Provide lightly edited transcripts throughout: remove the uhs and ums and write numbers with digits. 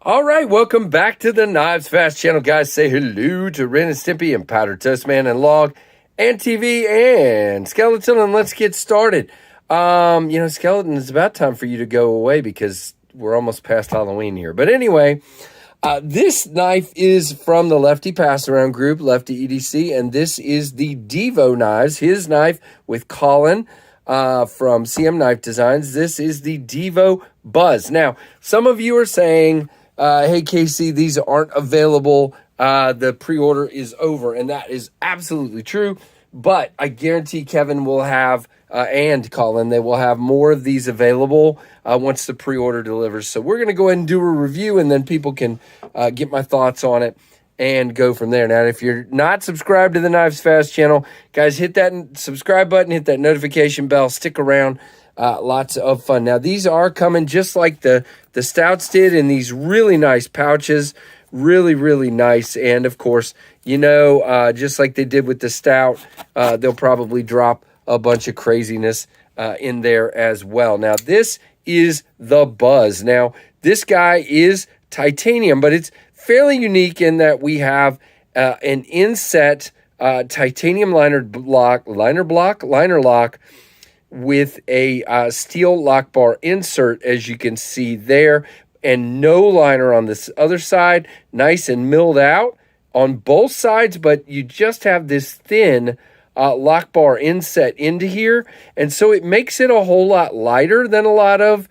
All right, welcome back to the KnivesFAST channel, guys. Say hello to Ren and Stimpy and Powder Toast Man and Log and TV and Skeleton, and let's get started. Skeleton, it's about time for you to go away because we're almost past Halloween here. But anyway, this knife is from the Lefty Pass Around group, Lefty EDC, and this is the Divo Knives, his knife with Colin from CM Knife Designs. This is the Divo Buzz. Now, some of you are saying, hey, Casey, these aren't available. The pre-order is over, and that is absolutely true. But I guarantee Kevin will have, and Colin, they will have more of these available once the pre-order delivers. So we're going to go ahead and do a review, and then people can get my thoughts on it and go from there. Now, if you're not subscribed to the KnivesFAST channel, guys, hit that subscribe button, hit that notification bell, stick around. Lots of fun. Now, these are coming just like the stouts did in these really nice pouches. Really, really nice. And, of course, just like they did with the stout, they'll probably drop a bunch of craziness in there as well. Now, this is the Buzz. Now, this guy is titanium, but it's fairly unique in that we have an inset titanium liner lock with a steel lock bar insert, as you can see there, and no liner on this other side. Nice and milled out on both sides, but you just have this thin lock bar inset into here, and so it makes it a whole lot lighter than a lot of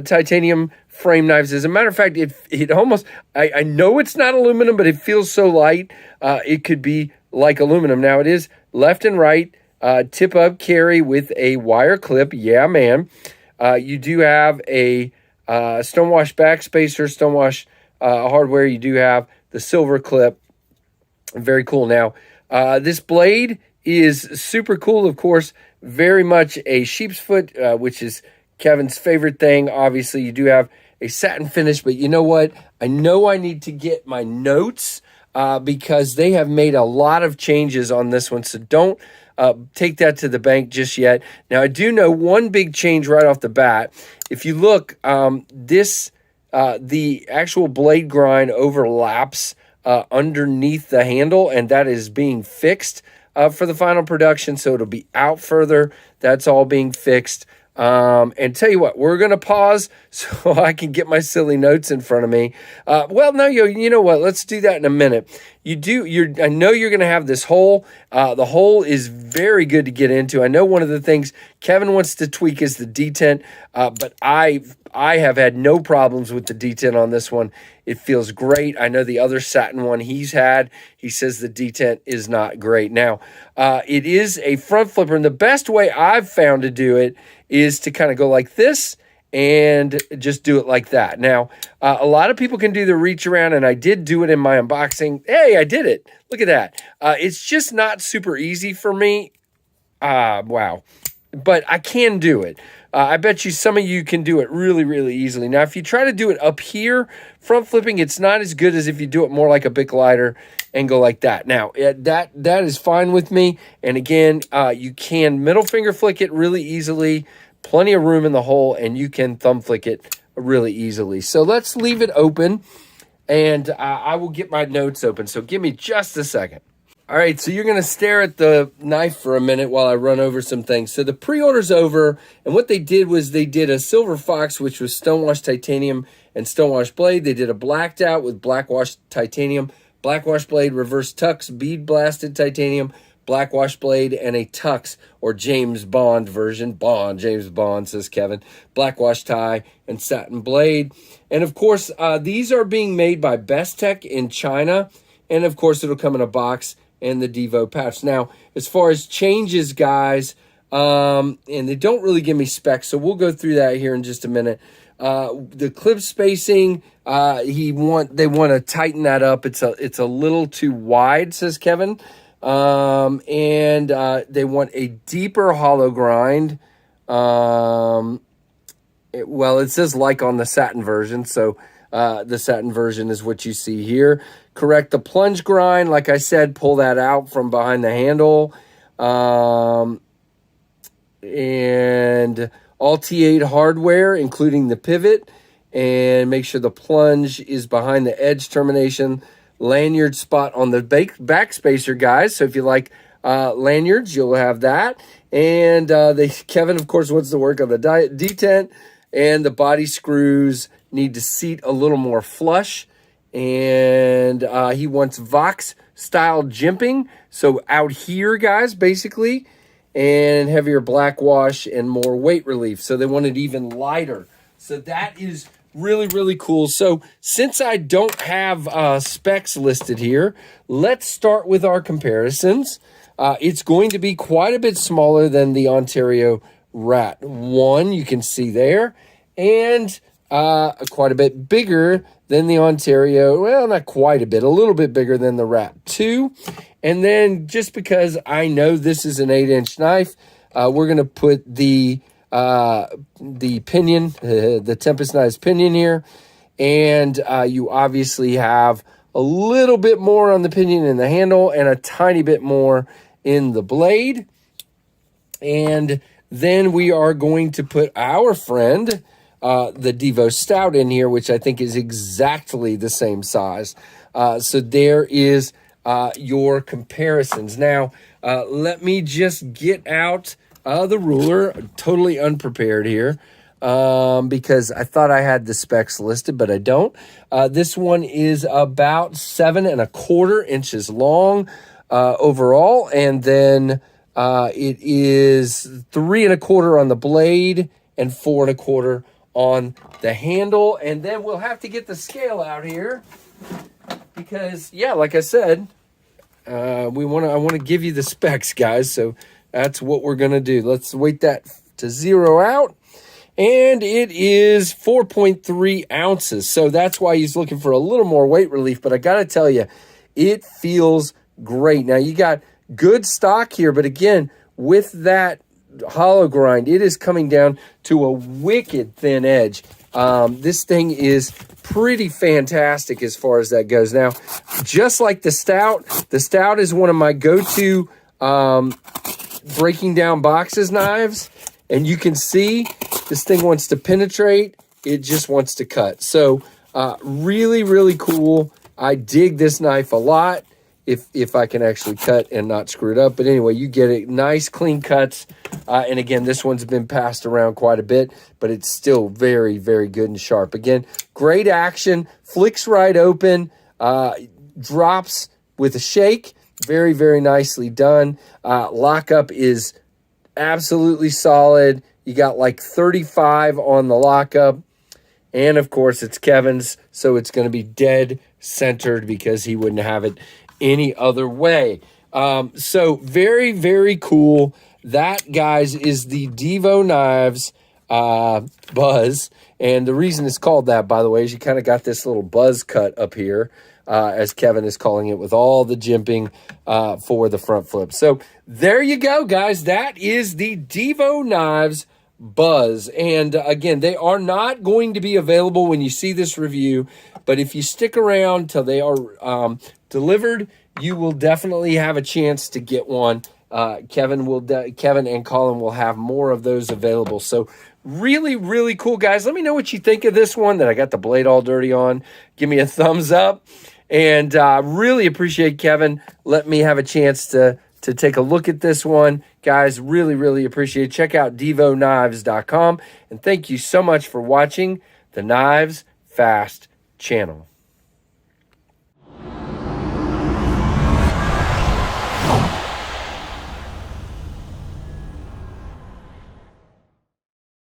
titanium frame knives. As a matter of fact, it almost, I know it's not aluminum, but it feels so light, it could be like aluminum. Now, it is left and right tip up carry with a wire clip. Yeah, man. You do have a stonewash backspacer, stonewash hardware. You do have the silver clip. Very cool. Now, this blade is super cool. Of course, very much a sheep's foot, which is Kevin's favorite thing. Obviously, you do have a satin finish, but you know what? I know I need to get my notes because they have made a lot of changes on this one. So don't take that to the bank just yet. Now, I do know one big change right off the bat. If you look, the actual blade grind overlaps underneath the handle, and that is being fixed for the final production, so it'll be out further. That's all being fixed. And tell you what, we're going to pause so I can get my silly notes in front of me. You know what? Let's do that in a minute. I know you're going to have this hole. The hole is very good to get into. I know one of the things Kevin wants to tweak is the detent, but I have had no problems with the detent on this one. It feels great. I know the other satin one he's had, he says the detent is not great. Now, it is a front flipper, and the best way I've found to do it is to kind of go like this and just do it like that. Now, a lot of people can do the reach around, and I did do it in my unboxing. Hey, I did it. Look at that. It's just not super easy for me. Wow. But I can do it. I bet you some of you can do it really, really easily. Now, if you try to do it up here, front flipping, it's not as good as if you do it more like a Bic lighter and go like that. Now, that is fine with me. And again, you can middle finger flick it really easily. Plenty of room in the hole, and you can thumb flick it really easily. So let's leave it open, and I will get my notes open. So give me just a second. All right, so you're going to stare at the knife for a minute while I run over some things. So the pre-order's over, and what they did was they did a Silver Fox, which was stonewash titanium and stonewash blade. They did a blacked out with blackwash titanium, blackwash blade, reverse tux, bead blasted titanium, blackwash blade, and a tux or James Bond version. James Bond, says Kevin. Blackwash tie and satin blade. And of course, these are being made by Bestech in China. And of course, it'll come in a box and the Divo pouch. Now, as far as changes, guys, and they don't really give me specs, so we'll go through that here in just a minute. The clip spacing, they want to tighten that up. It's a little too wide, says Kevin. And they want a deeper hollow grind. It says like on the satin version, so the satin version is what you see here. Correct the plunge grind. Like I said, pull that out from behind the handle. And all T8 hardware, including the pivot. and make sure the plunge is behind the edge termination. Lanyard spot on the back spacer, guys. So if you like lanyards, you'll have that. And Kevin, of course, wants to work on the detent, and the body screws need to seat a little more flush. And he wants Vox style jimping. So out here, guys, basically, and heavier black wash and more weight relief. So they want it even lighter. So that is really, really cool. So since I don't have specs listed here, let's start with our comparisons. It's going to be quite a bit smaller than the Ontario Rat 1, you can see there, and quite a bit bigger than the Ontario, well, not quite a bit, a little bit bigger than the Rat 2. And then just because I know this is an 8-inch knife, we're going to put the pinion, the Tempest Knives pinion here. And you obviously have a little bit more on the pinion and the handle and a tiny bit more in the blade. And then we are going to put our friend, the Divo Stout in here, which I think is exactly the same size. So there is your comparisons. Now, let me just get out the ruler. Totally unprepared here because I thought I had the specs listed, but I don't. This one is about 7 1/4 inches long overall, and then it is 3 1/4 on the blade and 4 1/4 on the handle. And then we'll have to get the scale out here because, yeah, like I said, I want to give you the specs, guys. So that's what we're going to do. Let's wait that to zero out. And it is 4.3 ounces. So that's why he's looking for a little more weight relief. But I got to tell you, it feels great. Now, you got good stock here. But again, with that hollow grind, it is coming down to a wicked thin edge. This thing is pretty fantastic as far as that goes. Now, just like the Stout is one of my go-to breaking down boxes knives. And you can see this thing wants to penetrate. It just wants to cut. So really, really cool. I dig this knife a lot if I can actually cut and not screw it up. But anyway, you get it. Nice, clean cuts. And again, this one's been passed around quite a bit, but it's still very, very good and sharp. Again, great action. Flicks right open. Drops with a shake. Very, very nicely done. Lockup is absolutely solid. You got like 35 on the lockup. And of course, it's Kevin's, so it's going to be dead centered because he wouldn't have it any other way. So very, very cool. That, guys, is the Divo Knives Buzz. And the reason it's called that, by the way, is you kind of got this little buzz cut up here, as Kevin is calling it, with all the jimping for the front flip. So there you go, guys. That is the Divo Knives Buzz. And again, they are not going to be available when you see this review, but if you stick around till they are delivered, you will definitely have a chance to get one. Kevin and Colin will have more of those available. So really, really cool, guys. Let me know what you think of this one that I got the blade all dirty on. Give me a thumbs up. And really appreciate Kevin letting me have a chance to take a look at this one. Guys, really, really appreciate it. Check out DivoKnives.com. And thank you so much for watching the Knives Fast channel.